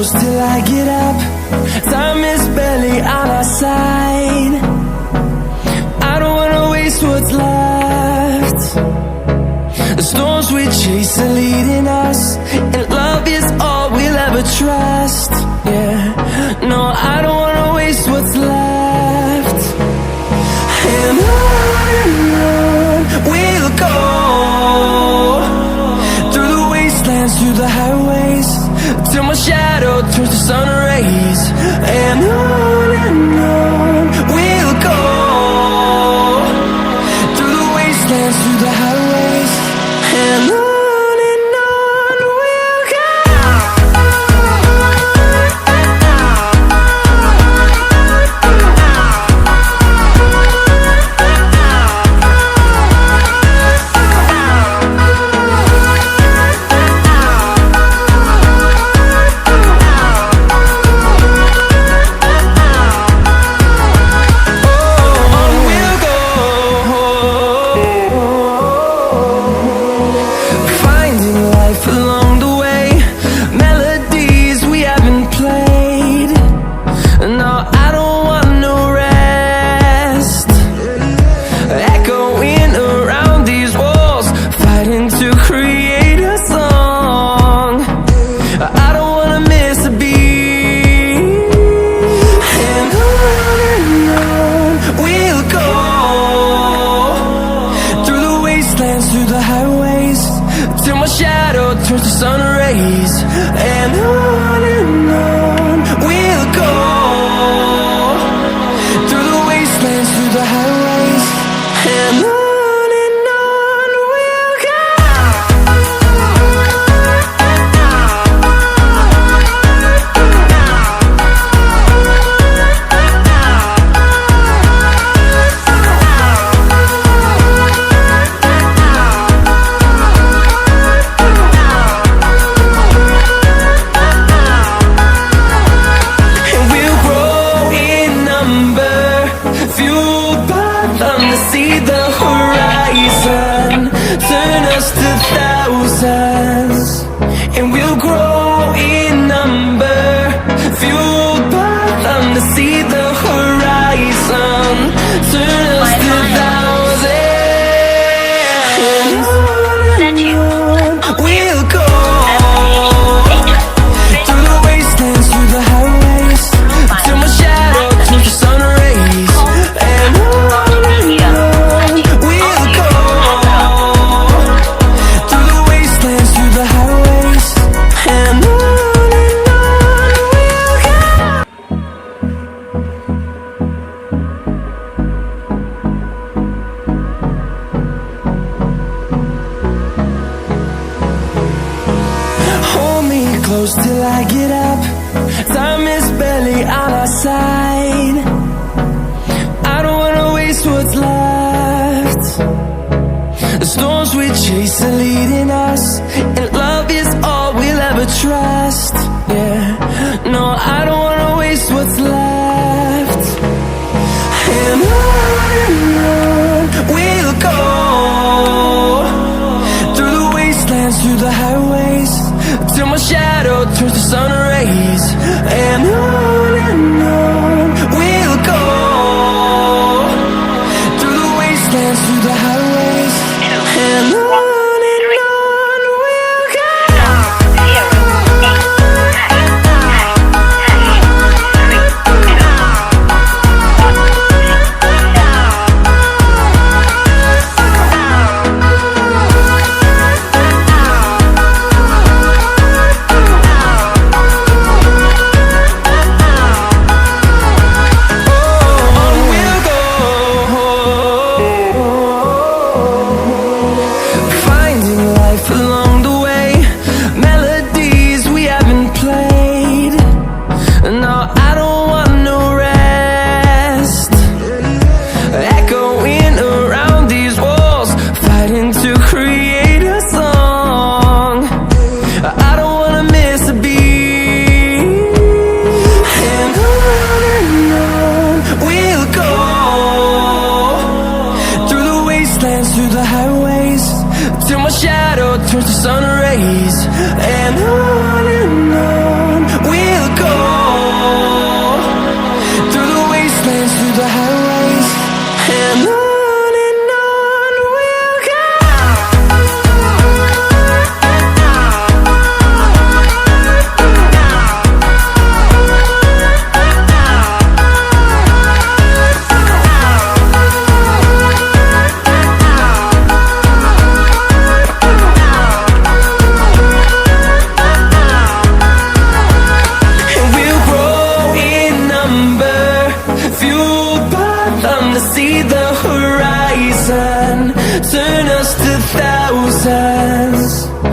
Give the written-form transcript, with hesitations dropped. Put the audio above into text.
close till I get up. Time is barely on our side. I don't wanna waste what's left. The storms we chase are leading us, and love is all we'll ever trust. Yeah, no, I don't wanna waste what's left. And on we'll go, through the wastelands, through the highways, till my shadow turns to sun rays. And on we'll go, through the wastelands, through the highways, and on we'll go. Through the highways, till my shadow turns to sun rays. And on we'll go, through the wastelands, through the highways, and on we'll go. See the horizon turn us to thousands, and we'll grow in number, fueled by them. To see the horizon turn us to thousands, we'll go through the wastelands, through the highways, till my shadow turns to sun rays. And close till I get up. Time is barely on our side. I don't wanna waste what's left. The storms we chase are leading us, and love is all we'll ever trust. Yeah, no, I don't wanna waste what's left. And on we'll go, through the wastelands, through the highways, till my shadow turns to sun rays. And on we'll go, through the wastelands, through the highways, and on. turns to sun rays, and